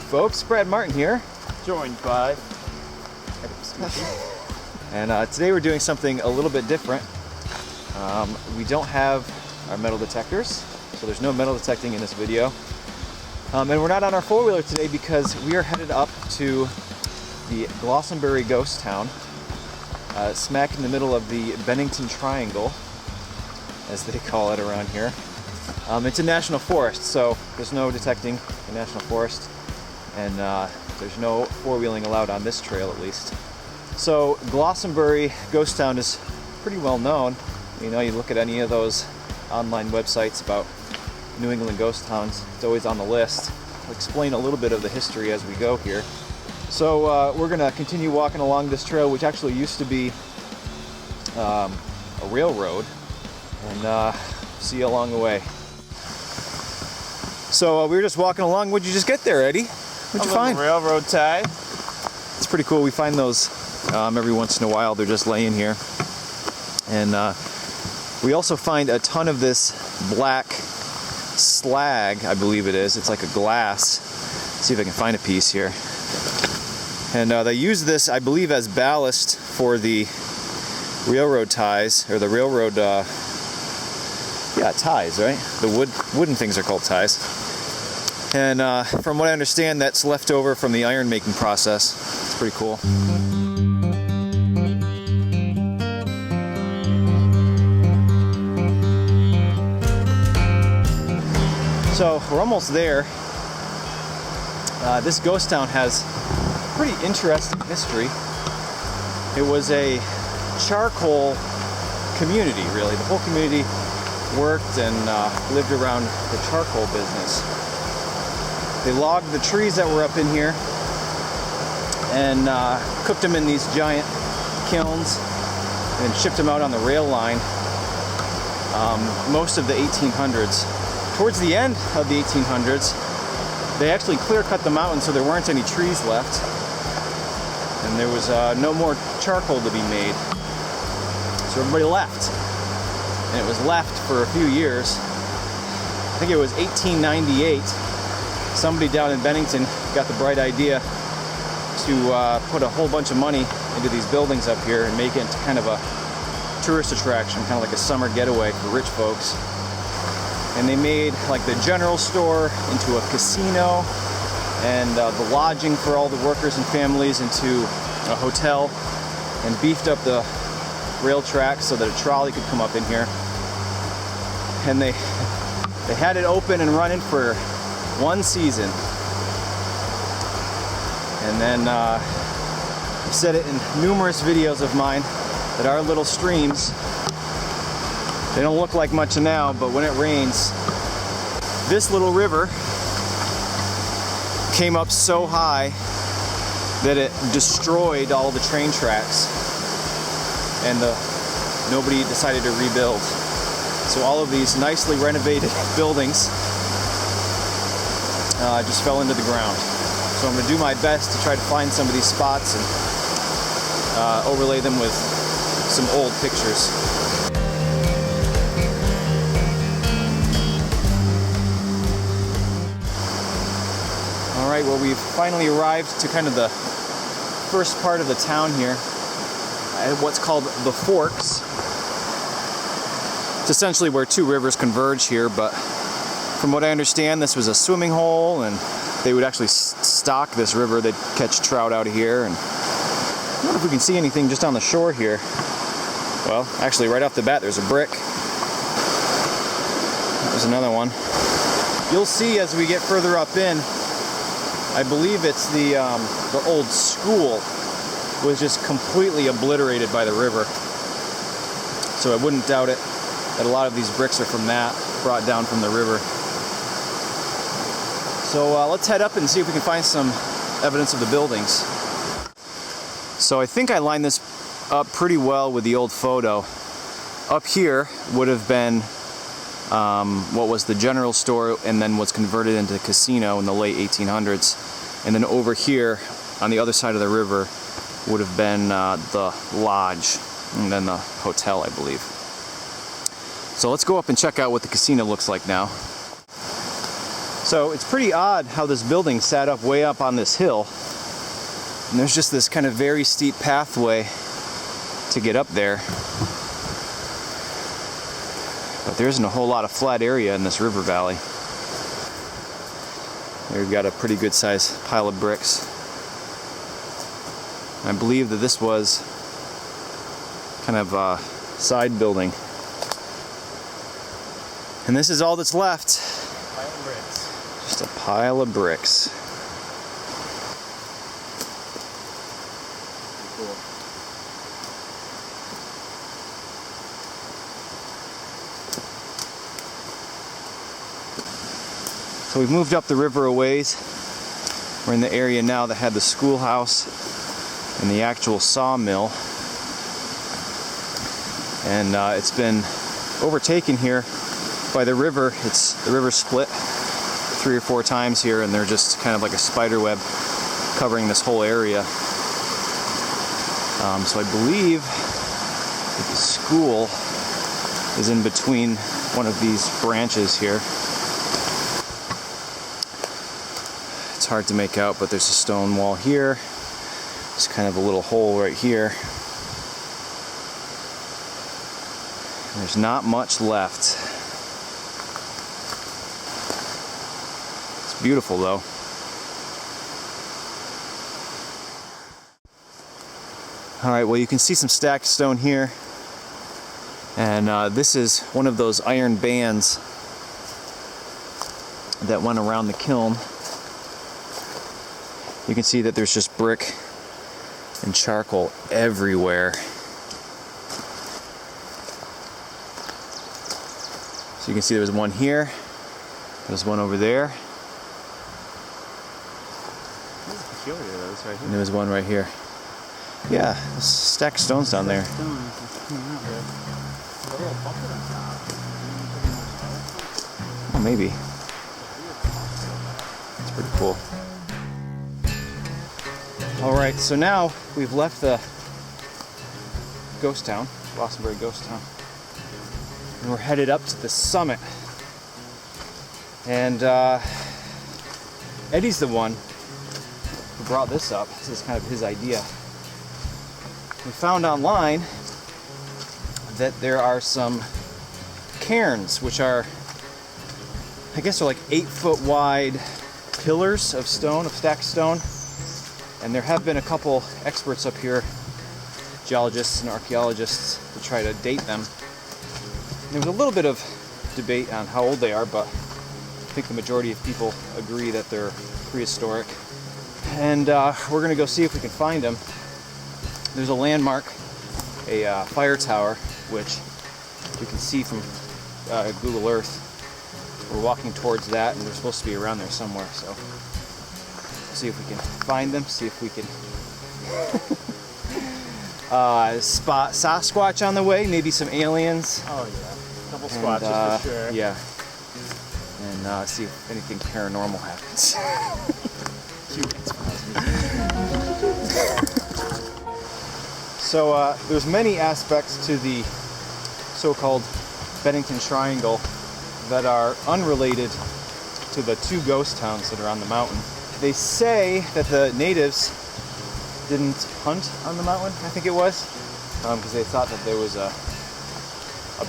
folks, Brad Martin here. Joined by And today we're doing something a little bit different. We don't have our metal detectors, so there's no metal detecting in this video. And we're not on our four-wheeler today because we are headed up to the Glastenbury ghost town, smack in the middle of the Bennington Triangle, as they call it around here. It's a national forest, so there's no detecting in national forest, and there's no four-wheeling allowed on this trail at least. So Glastenbury ghost town is pretty well known. You know, you look at any of those online websites about New England ghost towns, it's always on the list. I'll explain a little bit of the history as we go here. So we're gonna continue walking along this trail, which actually used to be a railroad, and see you along the way. So we were just walking along. What'd you just get there, Eddie? What'd you find? Railroad tie. It's pretty cool. We find those every once in a while. They're just laying here. And we also find a ton of this black slag, I believe it is. It's like a glass. Let's see if I can find a piece here. And they use this, I believe, as ballast for the railroad ties, or the railroad, ties, right? The wooden things are called ties. And from what I understand, that's left over from the iron making process. It's pretty cool. So we're almost there. This ghost town has pretty interesting history. It was a charcoal community, really. The whole community worked and lived around the charcoal business. They logged the trees that were up in here and cooked them in these giant kilns and shipped them out on the rail line most of the 1800s. Towards the end of the 1800s, they actually clear-cut the mountain so there weren't any trees left, and there was no more charcoal to be made. So everybody left, and it was left for a few years. I think it was 1898. Somebody down in Bennington got the bright idea to put a whole bunch of money into these buildings up here and make it into kind of a tourist attraction, kind of like a summer getaway for rich folks. And they made like the general store into a casino, and the lodging for all the workers and families into a hotel, and beefed up the rail tracks so that a trolley could come up in here. And they had it open and running for one season. And then I've said it in numerous videos of mine that our little streams, they don't look like much now, but when it rains, this little river came up so high that it destroyed all the train tracks, and nobody decided to rebuild. So all of these nicely renovated buildings just fell into the ground. So I'm going to do my best to try to find some of these spots and overlay them with some old pictures. Alright, well, we've finally arrived to kind of the first part of the town here, what's called the Forks. It's essentially where two rivers converge here, but from what I understand, this was a swimming hole, and they would actually stock this river. They'd catch trout out of here, and I wonder if we can see anything just on the shore here. Well, actually, right off the bat, there's a brick. There's another one. You'll see as we get further up in, I believe it's the old school was just completely obliterated by the river. So I wouldn't doubt it that a lot of these bricks are from that, brought down from the river. So let's head up and see if we can find some evidence of the buildings. So I think I lined this up pretty well with the old photo. Up here would have been what was the general store and then was converted into a casino in the late 1800s. And then over here on the other side of the river would have been the lodge and then the hotel, I believe. So let's go up and check out what the casino looks like now. So it's pretty odd how this building sat up way up on this hill. And there's just this kind of very steep pathway to get up there. But there isn't a whole lot of flat area in this river valley. There we've got a pretty good sized pile of bricks. I believe that this was kind of a side building. And this is all that's left. Pile of bricks. Just a pile of bricks. Cool. So we've moved up the river a ways. We're in the area now that had the schoolhouse and the actual sawmill. And it's been overtaken here by the river. The river split 3 or 4 times here, and they're just kind of like a spider web covering this whole area. So I believe that the school is in between one of these branches here. It's hard to make out, but there's a stone wall here. There's kind of a little hole right here. And there's not much left. It's beautiful though. Alright, well you can see some stacked stone here. And this is one of those iron bands that went around the kiln. You can see that there's just brick and charcoal everywhere. So you can see there was one here, there's one over there. That's peculiar though, this right here. And there was one right here. Yeah, there's stacked stones down there. Oh, maybe. It's pretty cool. Alright, so now we've left the ghost town, Glastenbury ghost town, and we're headed up to the summit. And Eddie's the one who brought this up. This is kind of his idea. We found online that there are some cairns, which are, I guess they're like 8-foot wide pillars of stone, of stacked stone. And there have been a couple experts up here, geologists and archaeologists, to try to date them. There was a little bit of debate on how old they are, but I think the majority of people agree that they're prehistoric. And we're going to go see if we can find them. There's a landmark, a fire tower, which we can see from Google Earth. We're walking towards that, and they're supposed to be around there somewhere. So, see if we can find them. See if we can spot Sasquatch on the way. Maybe some aliens. Oh yeah, couple squatches for sure. Yeah, and see if anything paranormal happens. So there's many aspects to the so-called Bennington Triangle that are unrelated to the 2 ghost towns that are on the mountain. They say that the natives didn't hunt on the mountain, I think it was, because they thought that there was a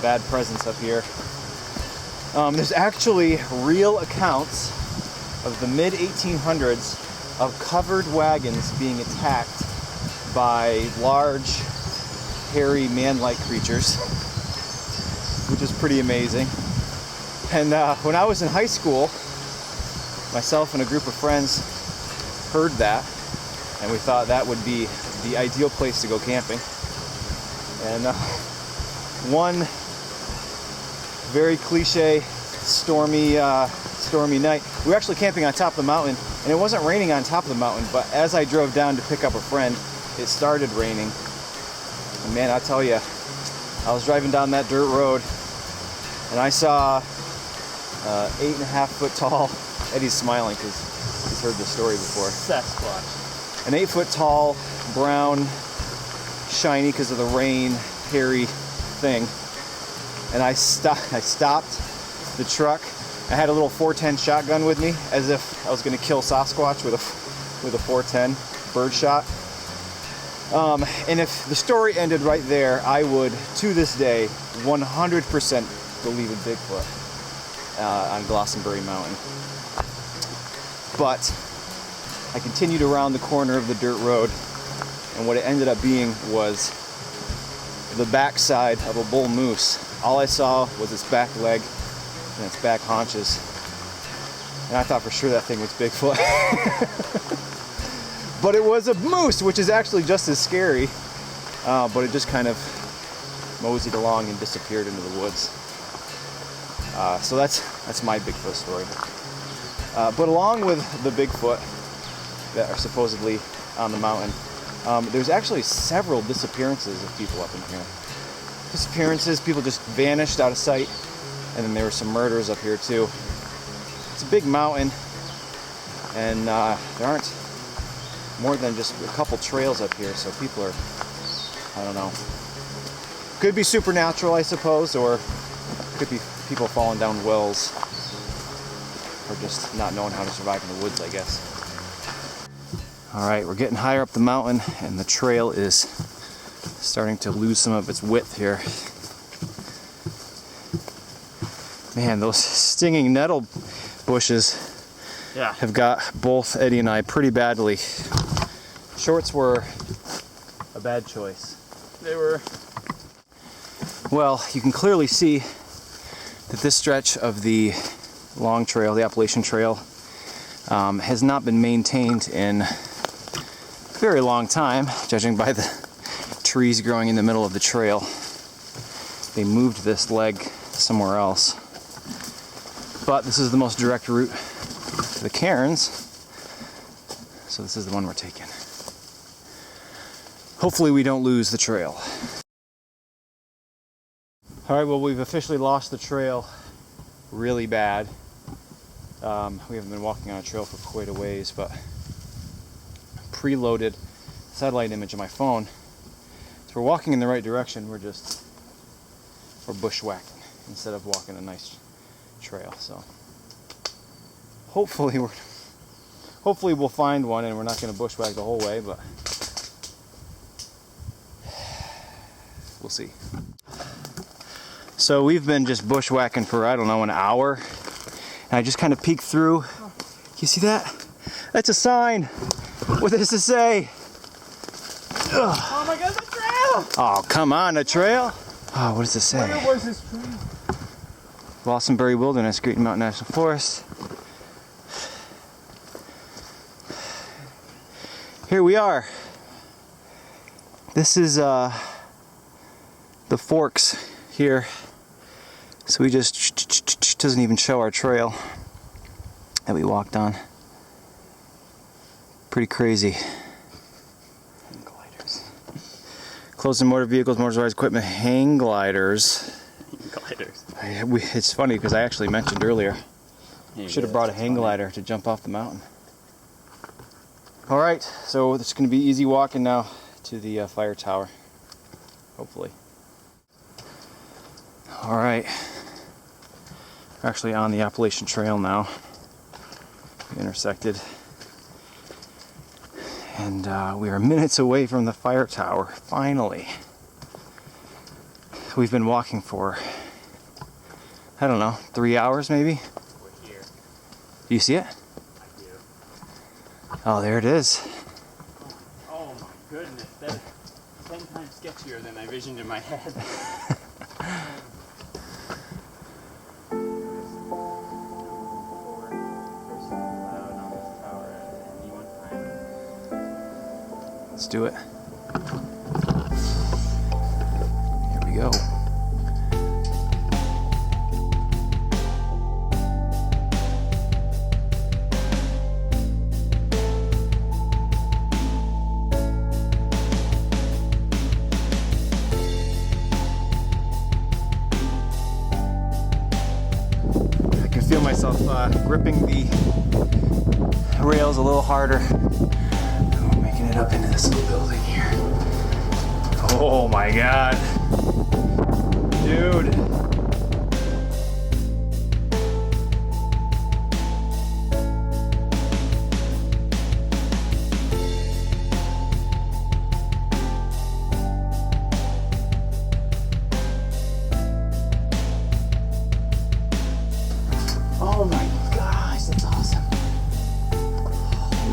bad presence up here. There's actually real accounts of the mid-1800s of covered wagons being attacked by large, hairy, man-like creatures, which is pretty amazing. And when I was in high school, myself and a group of friends heard that, and we thought that would be the ideal place to go camping. And one very cliche, stormy night, we were actually camping on top of the mountain, and it wasn't raining on top of the mountain, but as I drove down to pick up a friend, it started raining. And man, I tell you, I was driving down that dirt road, and I saw 8.5-foot tall, Eddie's smiling because he's heard this story before. Sasquatch. An 8-foot tall, brown, shiny because of the rain, hairy thing. And I stopped the truck, I had a little 410 shotgun with me, as if I was going to kill Sasquatch with a 410 bird shot. And if the story ended right there, I would, to this day, 100% believe in Bigfoot on Glastenbury Mountain. But I continued around the corner of the dirt road, and what it ended up being was the backside of a bull moose. All I saw was its back leg and its back haunches, and I thought for sure that thing was Bigfoot. But it was a moose, which is actually just as scary, but it just kind of moseyed along and disappeared into the woods. So that's my Bigfoot story. But along with the Bigfoot that are supposedly on the mountain, there's actually several disappearances of people up in here. Disappearances, people just vanished out of sight, and then there were some murders up here too. It's a big mountain, and there aren't more than just a couple trails up here, so people are, I don't know. Could be supernatural, I suppose, or could be people falling down wells, or just not knowing how to survive in the woods, I guess. All right, we're getting higher up the mountain, and the trail is starting to lose some of its width here. Man, those stinging nettle bushes have got both Eddie and I pretty badly. Shorts were a bad choice. They were. Well, you can clearly see that this stretch of the long trail, the Appalachian Trail, has not been maintained in a very long time, judging by the trees growing in the middle of the trail. They moved this leg somewhere else. But this is the most direct route to the Cairns, so this is the one we're taking. Hopefully we don't lose the trail. Alright, well, we've officially lost the trail really bad. We haven't been walking on a trail for quite a ways, but preloaded satellite image of my phone. So we're walking in the right direction, we're bushwhacking instead of walking a nice trail. So hopefully we'll find one, and we're not going to bushwhack the whole way, but we'll see. So we've been just bushwhacking for, I don't know, an hour, and I just kind of peeked through. You see that? That's a sign. What does it say? Ugh. Oh my God, the trail! Oh, come on, a trail? Oh, what does it say? Where was this trail? Glastenbury Wilderness, Green Mountain National Forest. Here we are. This is the forks here. So we just doesn't even show our trail that we walked on. Pretty crazy. Hang gliders. Closed in motor vehicles, motorized equipment, hang gliders. Gliders. It's funny because I actually mentioned earlier, should have brought a hang glider to jump off the mountain. All right, so it's going to be easy walking now to the fire tower, hopefully. All right, we're actually on the Appalachian Trail now. We intersected, and we are minutes away from the fire tower, finally. We've been walking for, I don't know, 3 hours maybe? We're here. Do you see it? I do. Oh, there it is. Oh my goodness, that's 10 times sketchier than I visioned in my head. Let's do it. Here we go. I can feel myself gripping the rails a little harder. Making it up into this little building here. Oh my God. Dude.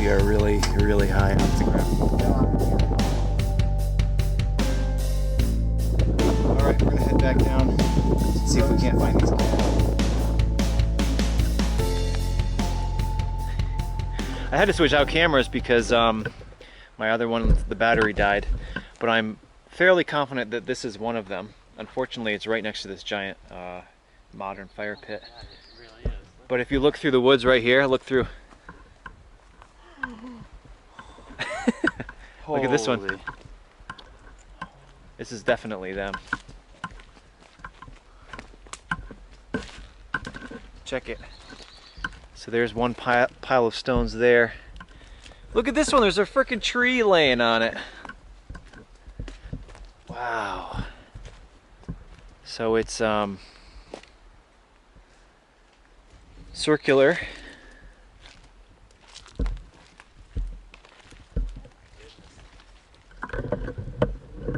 we are really, really high off the ground. All right, we're gonna head back down and see if we can't find these cans. I had to switch out cameras because my other one, the battery died, but I'm fairly confident that this is one of them. Unfortunately, it's right next to this giant modern fire pit. Oh, God, it really is. But if you look through the woods right here, look through. Look at this one. Holy. This is definitely them. Check it. So there's one pile of stones there. Look at this one, there's a freaking tree laying on it. Wow. So it's circular.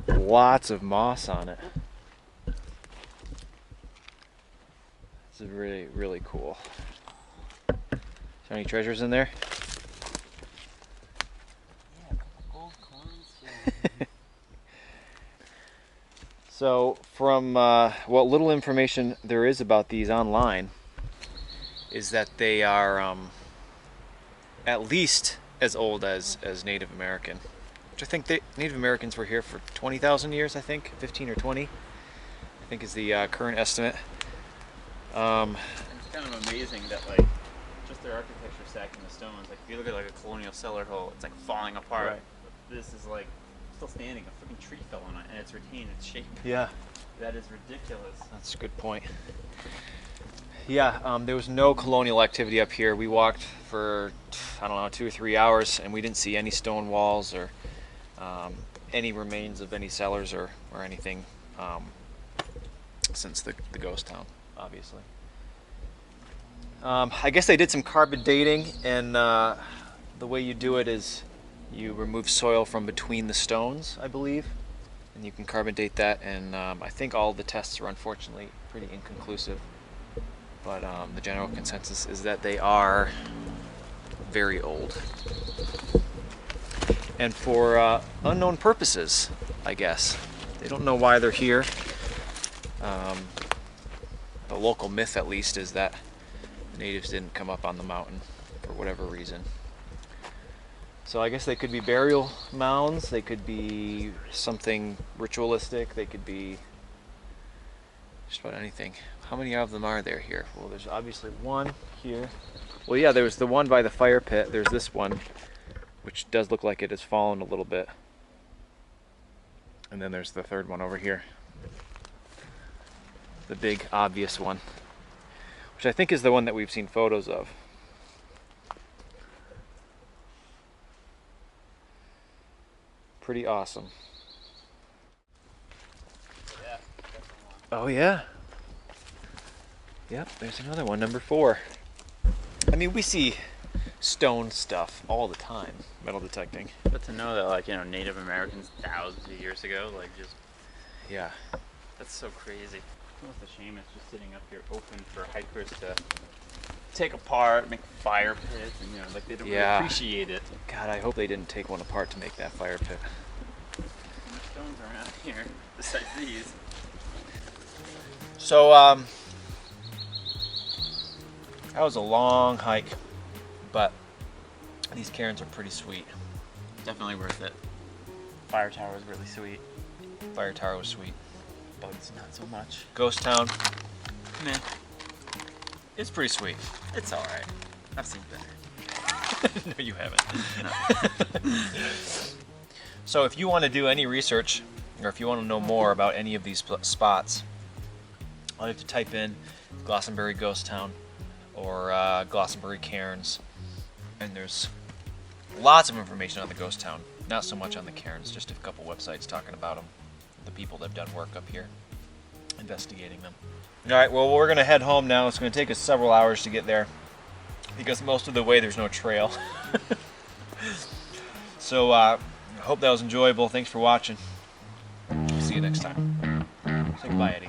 Lots of moss on it. This is really, really cool. Is there any treasures in there? Yeah, a couple gold coins. So from what little information there is about these online is that they are at least as old as Native American. Which I think Native Americans were here for 20,000 years, I think, 15 or 20, I think is the current estimate. It's kind of amazing that like just their architecture stacked in the stones. Like if you look at like a colonial cellar hole, it's like falling apart. Right. But this is like still standing. A freaking tree fell on it, and it's retained its shape. Yeah, That is ridiculous. that's a good point. Yeah, there was no colonial activity up here. We walked for, I don't know, 2 or 3 hours, and we didn't see any stone walls or any remains of any cellars or anything since the ghost town, obviously. I guess they did some carbon dating, and the way you do it is you remove soil from between the stones, I believe, and you can carbon date that, and I think all the tests are unfortunately pretty inconclusive, but the general consensus is that they are very old. And for unknown purposes, I guess. They don't know why they're here. The local myth, at least, is that the natives didn't come up on the mountain for whatever reason. So I guess they could be burial mounds, they could be something ritualistic, they could be just about anything. How many of them are there here? Well, there's obviously one here. Well, yeah, there was the one by the fire pit. There's this one, which does look like it has fallen a little bit. And then there's the third one over here. The big, obvious one, which I think is the one that we've seen photos of. Pretty awesome. Yeah, definitely one. Oh yeah. Yep, there's another one, number 4. I mean, we see stone stuff all the time, metal detecting. But to know that, like, you know, Native Americans thousands of years ago, like, just, Yeah. that's so crazy. It's a shame it's just sitting up here open for hikers to take apart, make fire pits, and, you know, like, they don't really appreciate it. God, I hope they didn't take one apart to make that fire pit. How much stones around here besides these? So, that was a long hike, but these cairns are pretty sweet. Definitely worth it. Fire tower was really sweet. Fire tower was sweet. Bugs, not so much. Ghost town, Meh. it's pretty sweet. It's alright. I've seen better. No, you haven't. So if you want to do any research, or if you want to know more about any of these spots, all you have to type in Glastenbury Ghost Town or Glastenbury Cairns, and there's lots of information on the ghost town. Not so much on the cairns, just a couple websites talking about them, the people that have done work up here, investigating them. All right, well, we're gonna head home now. It's gonna take us several hours to get there because most of the way there's no trail. So I hope that was enjoyable. Thanks for watching. See you next time. Say goodbye, Eddie.